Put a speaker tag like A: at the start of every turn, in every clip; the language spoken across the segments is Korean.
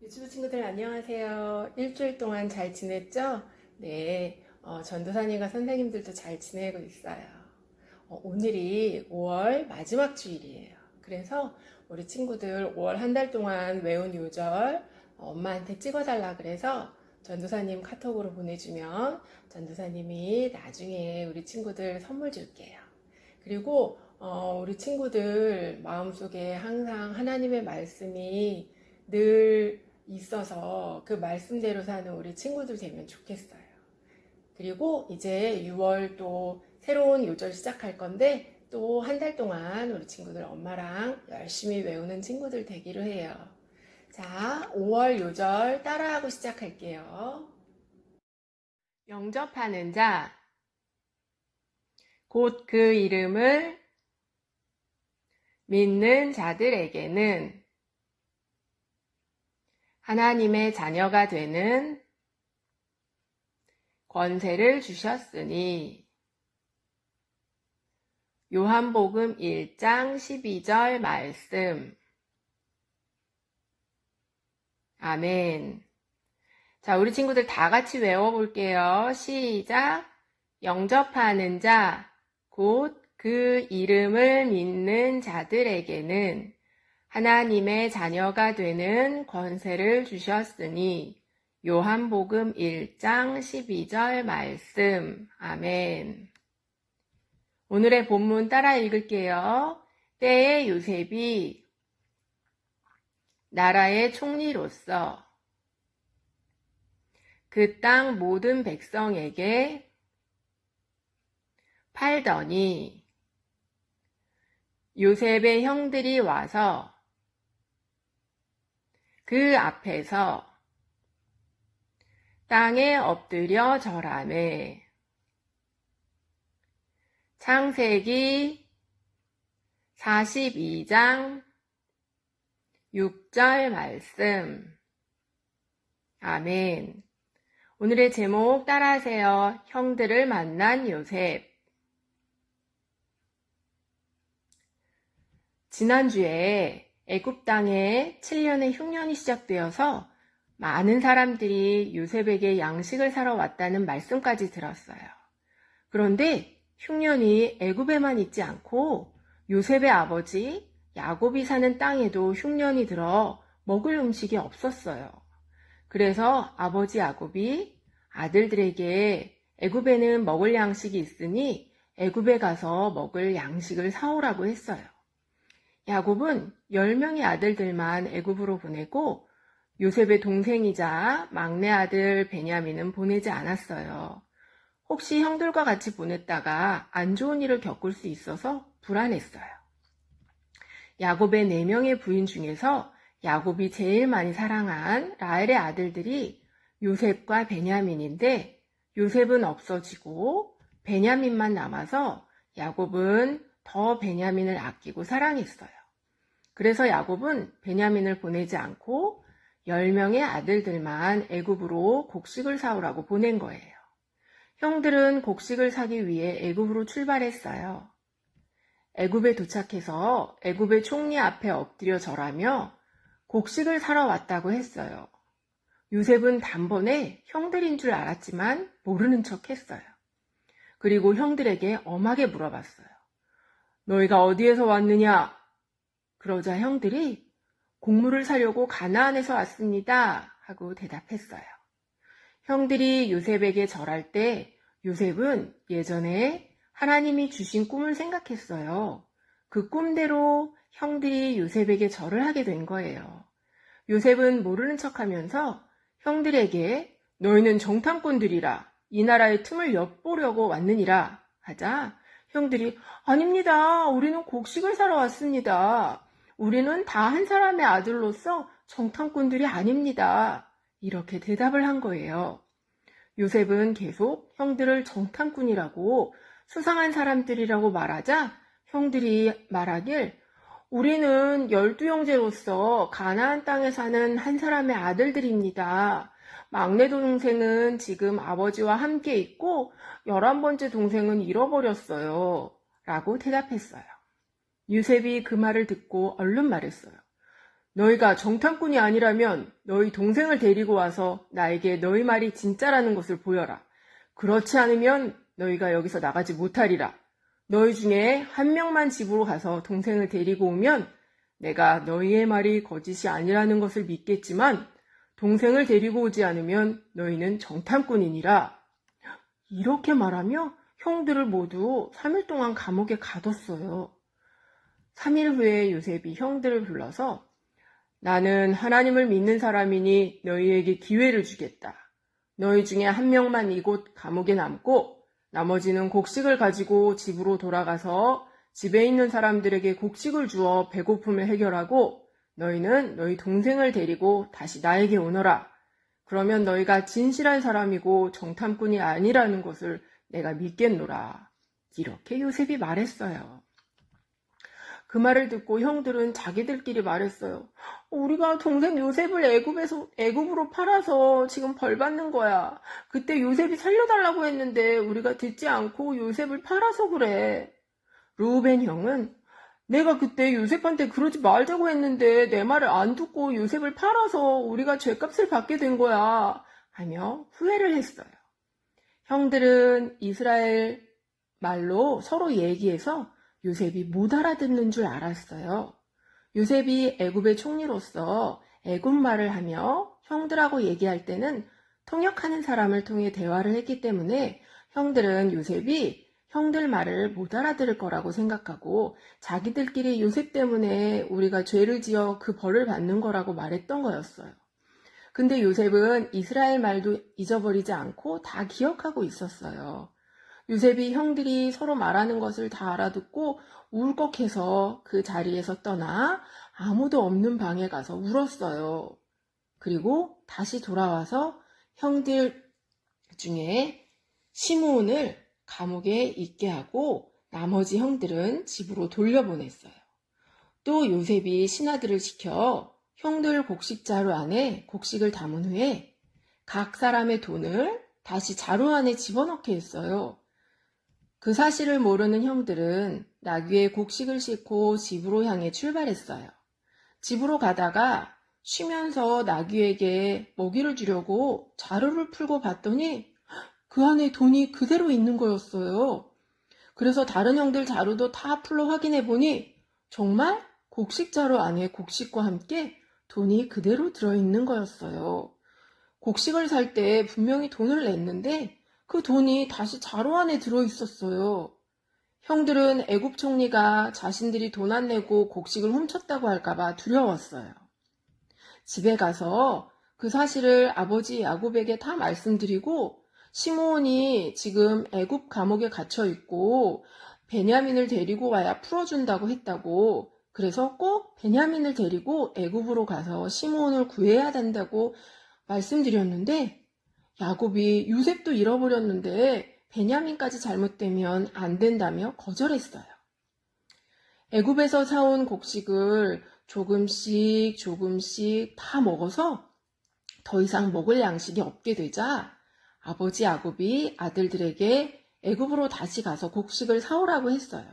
A: 유튜브 친구들 안녕하세요. 일주일 동안 잘 지냈죠? 네, 전도사님과 선생님들도 잘 지내고 있어요. 오늘이 5월 마지막 주일이에요. 그래서 우리 친구들 5월 한 달 동안 외운 요절 엄마한테 찍어달라 그래서 전도사님 카톡으로 보내주면 전도사님이 나중에 우리 친구들 선물 줄게요. 그리고 우리 친구들 마음속에 항상 하나님의 말씀이 늘 있어서 그 말씀대로 사는 우리 친구들 되면 좋겠어요. 그리고 이제 6월 또 새로운 요절 시작할 건데 또 한 달 동안 우리 친구들 엄마랑 열심히 외우는 친구들 되기로 해요. 자, 5월 요절 따라하고 시작할게요. 영접하는 자, 곧 그 이름을 믿는 자들에게는 하나님의 자녀가 되는 권세를 주셨으니 요한복음 1장 12절 말씀. 아멘. 자, 우리 친구들 다 같이 외워볼게요. 시작. 영접하는 자, 곧 그 이름을 믿는 자들에게는 하나님의 자녀가 되는 권세를 주셨으니 요한복음 1장 12절 말씀. 아멘. 오늘의 본문 따라 읽을게요. 때에 요셉이 나라의 총리로서 그 땅 모든 백성에게 팔더니 요셉의 형들이 와서 그 앞에서 땅에 엎드려 절하매. 창세기 42장 6절 말씀. 아멘. 오늘의 제목 따라하세요. 형들을 만난 요셉. 지난주에 애굽 땅에 7년의 흉년이 시작되어서 많은 사람들이 요셉에게 양식을 사러 왔다는 말씀까지 들었어요. 그런데 흉년이 애굽에만 있지 않고 요셉의 아버지 야곱이 사는 땅에도 흉년이 들어 먹을 음식이 없었어요. 그래서 아버지 야곱이 아들들에게 애굽에는 먹을 양식이 있으니 애굽에 가서 먹을 양식을 사오라고 했어요. 야곱은 10명의 아들들만 애굽으로 보내고 요셉의 동생이자 막내 아들 베냐민은 보내지 않았어요. 혹시 형들과 같이 보냈다가 안 좋은 일을 겪을 수 있어서 불안했어요. 야곱의 4명의 부인 중에서 야곱이 제일 많이 사랑한 라헬의 아들들이 요셉과 베냐민인데 요셉은 없어지고 베냐민만 남아서 야곱은 더 베냐민을 아끼고 사랑했어요. 그래서 야곱은 베냐민을 보내지 않고 10명의 아들들만 애굽으로 곡식을 사오라고 보낸 거예요. 형들은 곡식을 사기 위해 애굽으로 출발했어요. 애굽에 도착해서 애굽의 총리 앞에 엎드려 절하며 곡식을 사러 왔다고 했어요. 요셉은 단번에 형들인 줄 알았지만 모르는 척 했어요. 그리고 형들에게 엄하게 물어봤어요. 너희가 어디에서 왔느냐? 그러자 형들이 곡물을 사려고 가나안에서 왔습니다 하고 대답했어요. 형들이 요셉에게 절할 때 요셉은 예전에 하나님이 주신 꿈을 생각했어요. 그 꿈대로 형들이 요셉에게 절을 하게 된 거예요. 요셉은 모르는 척하면서 형들에게 너희는 정탐꾼들이라 이 나라의 틈을 엿보려고 왔느니라 하자 형들이 아닙니다. 우리는 곡식을 사러 왔습니다. 우리는 다 한 사람의 아들로서 정탐꾼들이 아닙니다. 이렇게 대답을 한 거예요. 요셉은 계속 형들을 정탐꾼이라고 수상한 사람들이라고 말하자 형들이 말하길 우리는 12형제로서 가나안 땅에 사는 한 사람의 아들들입니다. 막내 동생은 지금 아버지와 함께 있고 11번째 동생은 잃어버렸어요. 라고 대답했어요. 요셉이 그 말을 듣고 얼른 말했어요. 너희가 정탐꾼이 아니라면 너희 동생을 데리고 와서 나에게 너희 말이 진짜라는 것을 보여라. 그렇지 않으면 너희가 여기서 나가지 못하리라. 너희 중에 한 명만 집으로 가서 동생을 데리고 오면 내가 너희의 말이 거짓이 아니라는 것을 믿겠지만 동생을 데리고 오지 않으면 너희는 정탐꾼이니라. 이렇게 말하며 형들을 모두 3일 동안 감옥에 가뒀어요. 3일 후에 요셉이 형들을 불러서 나는 하나님을 믿는 사람이니 너희에게 기회를 주겠다. 너희 중에 한 명만 이곳 감옥에 남고 나머지는 곡식을 가지고 집으로 돌아가서 집에 있는 사람들에게 곡식을 주어 배고픔을 해결하고 너희는 너희 동생을 데리고 다시 나에게 오너라. 그러면 너희가 진실한 사람이고 정탐꾼이 아니라는 것을 내가 믿겠노라. 이렇게 요셉이 말했어요. 그 말을 듣고 형들은 자기들끼리 말했어요. 우리가 동생 요셉을 애굽으로 팔아서 지금 벌 받는 거야. 그때 요셉이 살려달라고 했는데 우리가 듣지 않고 요셉을 팔아서 그래. 르우벤 형은 내가 그때 요셉한테 그러지 말자고 했는데 내 말을 안 듣고 요셉을 팔아서 우리가 죗값을 받게 된 거야. 하며 후회를 했어요. 형들은 이스라엘 말로 서로 얘기해서 요셉이 못 알아듣는 줄 알았어요. 요셉이 애굽의 총리로서 애굽 말을 하며 형들하고 얘기할 때는 통역하는 사람을 통해 대화를 했기 때문에 형들은 요셉이 형들 말을 못 알아들을 거라고 생각하고 자기들끼리 요셉 때문에 우리가 죄를 지어 그 벌을 받는 거라고 말했던 거였어요. 근데 요셉은 이스라엘 말도 잊어버리지 않고 다 기억하고 있었어요. 요셉이 형들이 서로 말하는 것을 다 알아듣고 울컥해서 그 자리에서 떠나 아무도 없는 방에 가서 울었어요. 그리고 다시 돌아와서 형들 중에 시므온을 감옥에 있게 하고 나머지 형들은 집으로 돌려보냈어요. 또 요셉이 신하들을 시켜 형들 곡식 자루 안에 곡식을 담은 후에 각 사람의 돈을 다시 자루 안에 집어넣게 했어요. 그 사실을 모르는 형들은 나귀에 곡식을 싣고 집으로 향해 출발했어요. 집으로 가다가 쉬면서 나귀에게 먹이를 주려고 자루를 풀고 봤더니 그 안에 돈이 그대로 있는 거였어요. 그래서 다른 형들 자루도 다 풀러 확인해 보니 정말 곡식 자루 안에 곡식과 함께 돈이 그대로 들어있는 거였어요. 곡식을 살 때 분명히 돈을 냈는데 그 돈이 다시 자루 안에 들어있었어요. 형들은 애굽 총리가 자신들이 돈 안 내고 곡식을 훔쳤다고 할까봐 두려웠어요. 집에 가서 그 사실을 아버지 야곱에게 다 말씀드리고 시므온이 지금 애굽 감옥에 갇혀 있고 베냐민을 데리고 와야 풀어준다고 했다고, 그래서 꼭 베냐민을 데리고 애굽으로 가서 시므온을 구해야 된다고 말씀드렸는데 야곱이 요셉도 잃어버렸는데 베냐민까지 잘못되면 안 된다며 거절했어요. 애굽에서 사온 곡식을 조금씩 다 먹어서 더 이상 먹을 양식이 없게 되자 아버지 야곱이 아들들에게 애굽으로 다시 가서 곡식을 사오라고 했어요.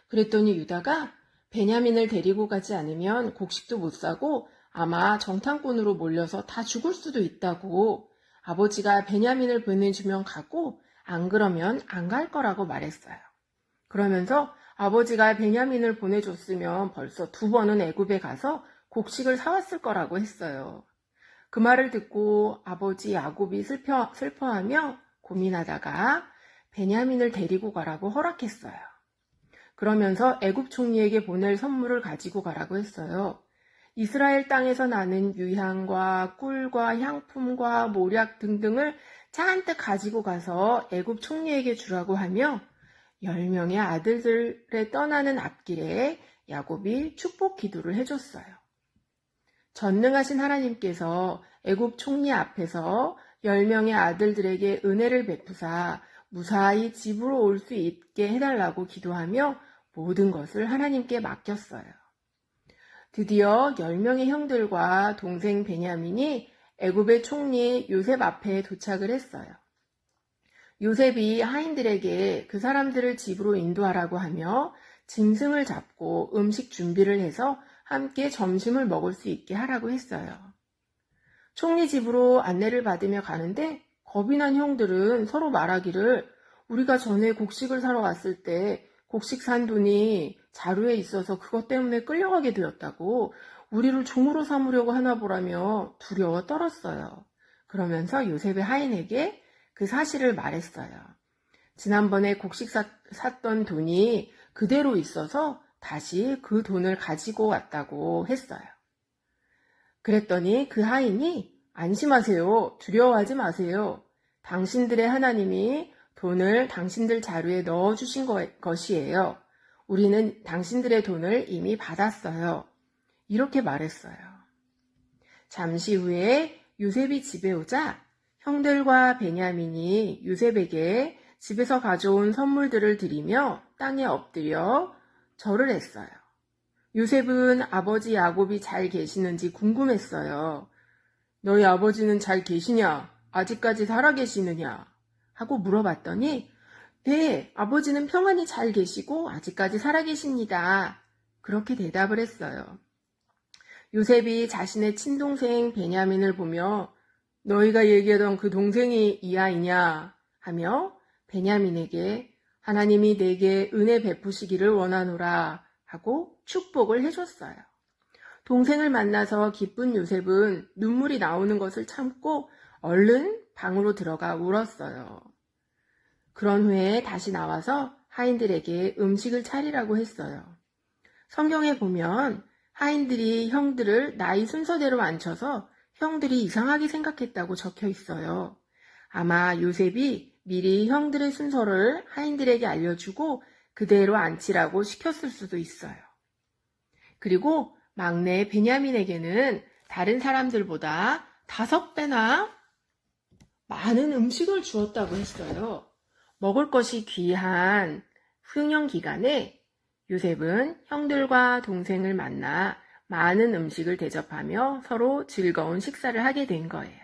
A: 그랬더니 유다가 베냐민을 데리고 가지 않으면 곡식도 못 사고 아마 정탐꾼으로 몰려서 다 죽을 수도 있다고, 아버지가 베냐민을 보내주면 가고 안 그러면 안 갈 거라고 말했어요. 그러면서 아버지가 베냐민을 보내줬으면 벌써 2번은 애굽에 가서 곡식을 사왔을 거라고 했어요. 그 말을 듣고 아버지 야곱이 슬퍼하며 고민하다가 베냐민을 데리고 가라고 허락했어요. 그러면서 애굽 총리에게 보낼 선물을 가지고 가라고 했어요. 이스라엘 땅에서 나는 유향과 꿀과 향품과 모략 등등을 잔뜩 가지고 가서 애굽 총리에게 주라고 하며 10명의 아들들의 떠나는 앞길에 야곱이 축복 기도를 해줬어요. 전능하신 하나님께서 애굽 총리 앞에서 10명의 아들들에게 은혜를 베푸사 무사히 집으로 올 수 있게 해달라고 기도하며 모든 것을 하나님께 맡겼어요. 드디어 10명의 형들과 동생 베냐민이 애굽의 총리 요셉 앞에 도착을 했어요. 요셉이 하인들에게 그 사람들을 집으로 인도하라고 하며 짐승을 잡고 음식 준비를 해서 함께 점심을 먹을 수 있게 하라고 했어요. 총리 집으로 안내를 받으며 가는데 겁이 난 형들은 서로 말하기를 우리가 전에 곡식을 사러 왔을 때 곡식 산 돈이 자루에 있어서 그것 때문에 끌려가게 되었다고 우리를 종으로 삼으려고 하나 보라며 두려워 떨었어요. 그러면서 요셉의 하인에게 그 사실을 말했어요. 지난번에 곡식 샀던 돈이 그대로 있어서 다시 그 돈을 가지고 왔다고 했어요. 그랬더니 그 하인이 안심하세요. 두려워하지 마세요. 당신들의 하나님이 돈을 당신들 자루에 넣어주신 것이에요. 우리는 당신들의 돈을 이미 받았어요. 이렇게 말했어요. 잠시 후에 요셉이 집에 오자 형들과 베냐민이 요셉에게 집에서 가져온 선물들을 드리며 땅에 엎드려 절을 했어요. 요셉은 아버지 야곱이 잘 계시는지 궁금했어요. 너희 아버지는 잘 계시냐? 아직까지 살아계시느냐? 하고 물어봤더니 네, 아버지는 평안히 잘 계시고 아직까지 살아계십니다. 그렇게 대답을 했어요. 요셉이 자신의 친동생 베냐민을 보며 너희가 얘기하던 그 동생이 이 아이냐? 하며 베냐민에게 하나님이 내게 은혜 베푸시기를 원하노라 하고 축복을 해줬어요. 동생을 만나서 기쁜 요셉은 눈물이 나오는 것을 참고 얼른 방으로 들어가 울었어요. 그런 후에 다시 나와서 하인들에게 음식을 차리라고 했어요. 성경에 보면 하인들이 형들을 나이 순서대로 앉혀서 형들이 이상하게 생각했다고 적혀 있어요. 아마 요셉이 미리 형들의 순서를 하인들에게 알려주고 그대로 앉히라고 시켰을 수도 있어요. 그리고 막내 베냐민에게는 다른 사람들보다 5배나 많은 음식을 주었다고 했어요. 먹을 것이 귀한 흥년 기간에 요셉은 형들과 동생을 만나 많은 음식을 대접하며 서로 즐거운 식사를 하게 된 거예요.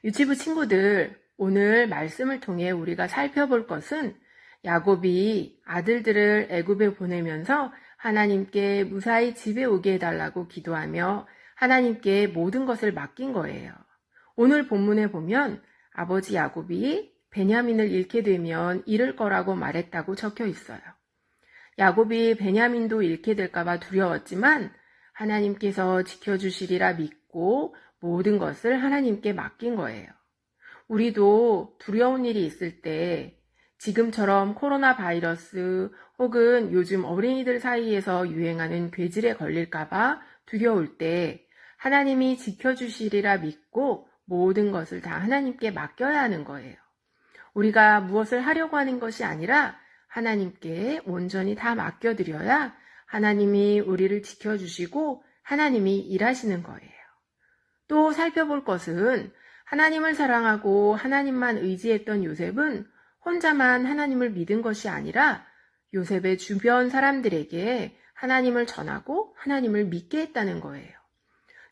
A: 유치부 친구들, 오늘 말씀을 통해 우리가 살펴볼 것은 야곱이 아들들을 애굽에 보내면서 하나님께 무사히 집에 오게 해달라고 기도하며 하나님께 모든 것을 맡긴 거예요. 오늘 본문에 보면 아버지 야곱이 베냐민을 잃게 되면 잃을 거라고 말했다고 적혀 있어요. 야곱이 베냐민도 잃게 될까봐 두려웠지만 하나님께서 지켜주시리라 믿고 모든 것을 하나님께 맡긴 거예요. 우리도 두려운 일이 있을 때 지금처럼 코로나 바이러스 혹은 요즘 어린이들 사이에서 유행하는 괴질에 걸릴까봐 두려울 때 하나님이 지켜주시리라 믿고 모든 것을 다 하나님께 맡겨야 하는 거예요. 우리가 무엇을 하려고 하는 것이 아니라 하나님께 온전히 다 맡겨드려야 하나님이 우리를 지켜주시고 하나님이 일하시는 거예요. 또 살펴볼 것은 하나님을 사랑하고 하나님만 의지했던 요셉은 혼자만 하나님을 믿은 것이 아니라 요셉의 주변 사람들에게 하나님을 전하고 하나님을 믿게 했다는 거예요.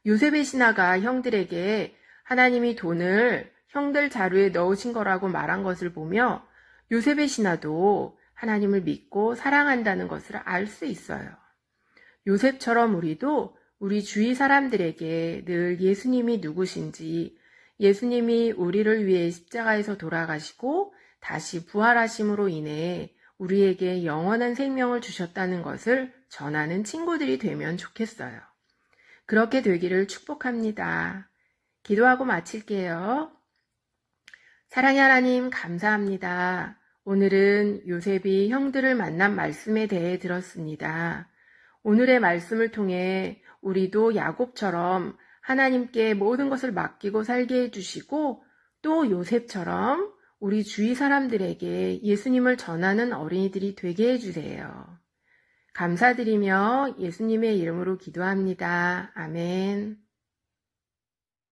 A: 요셉의 신하가 형들에게 하나님이 돈을 형들 자루에 넣으신 거라고 말한 것을 보며 요셉의 신하도 하나님을 믿고 사랑한다는 것을 알 수 있어요. 요셉처럼 우리도 우리 주위 사람들에게 늘 예수님이 누구신지, 예수님이 우리를 위해 십자가에서 돌아가시고 다시 부활하심으로 인해 우리에게 영원한 생명을 주셨다는 것을 전하는 친구들이 되면 좋겠어요. 그렇게 되기를 축복합니다. 기도하고 마칠게요. 사랑의 하나님 감사합니다. 오늘은 요셉이 형들을 만난 말씀에 대해 들었습니다. 오늘의 말씀을 통해 우리도 야곱처럼 하나님께 모든 것을 맡기고 살게 해주시고 또 요셉처럼 우리 주위 사람들에게 예수님을 전하는 어린이들이 되게 해주세요. 감사드리며 예수님의 이름으로 기도합니다. 아멘.